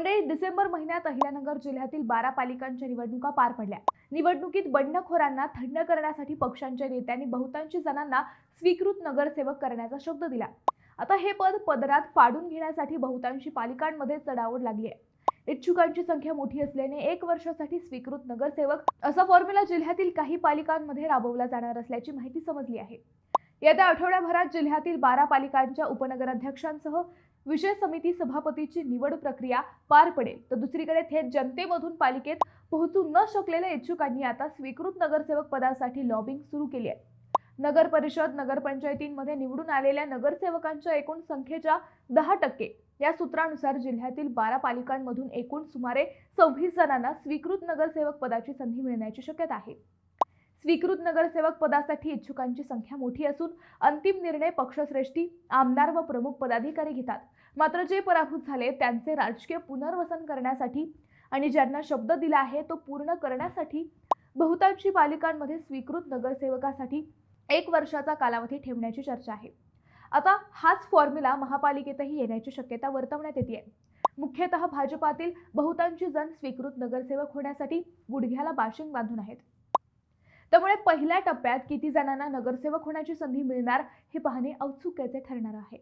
मंडळी, डिसेंबर महिन्यात अहिल्यानगर जिल्ह्यातील 12 पालिकांच्या निवडणुका पार पडल्या। निवडणुकीत बंडखोरांना थंड करण्यासाठी पक्षांच्या नेत्यांनी बहुतांशी जणांना स्वीकृत नगरसेवक करण्याचा शब्द दिला। आता हे पद पदरात पाडून घेण्यासाठी बहुतांशी पालिकांमध्ये चढाओढ लागली आहे। इच्छुकांची संख्या मोठी असल्याने 1 वर्षासाठी स्वीकृत नगरसेवक असा फॉर्म्युला जिल्ह्यातील काही पालिकांमध्ये राबवला जाणार असल्याची माहिती समजली आहे। येत्या आठवड्याभरात जिल्ह्यातील 12 पालिकांच्या उपनगराध्यक्षांसह विषय समिती सभापतीची निवड प्रक्रिया पार पडेल, तर दुसरीकडे थेट जनतेमधून पालिकेत पोहोचू न शकलेल्या इच्छुकांनी आता स्वीकृत नगरसेवक पदासाठी लॉबिंग सुरू केली आहे। नगर परिषद नगरपंचायतींमध्ये निवडून आलेल्या नगरसेवकांच्या एकूण संख्येच्या 10% या सूत्रानुसार जिल्ह्यातील 12 पालिकांमधून एकूण सुमारे 26 जणांना स्वीकृत नगरसेवक पदाची संधी मिळण्याची शक्यता आहे। स्वीकृत नगरसेवक पदासाठी इच्छुकांची संख्या मोठी असून अंतिम निर्णय पक्षश्रेष्ठी, आमदार व प्रमुख पदाधिकारी घेतात। मात्र जे पराभूत झाले त्यांचे राजकीय पुनर्वसन करण्यासाठी आणि ज्यांना शब्द दिला आहे तो पूर्ण करण्यासाठी बहुतांशी पालिकांमध्ये स्वीकृत नगरसेवकासाठी 1 वर्षाचा कालावधी ठेवण्याची चर्चा आहे। आता हाच फॉर्म्युला महापालिकेतही येण्याची शक्यता वर्तवण्यात येते। मुख्यतः भाजपातील बहुतांशी जण स्वीकृत नगरसेवक होण्यासाठी गुडघ्याला बाशिंग बांधून आहेत। त्यामुळे पहिल्या टप्प्यात किती जणांना नगरसेवक होण्याची संधी मिळणार हे पाहणे औत्सुक्याचे ठरणार आहे।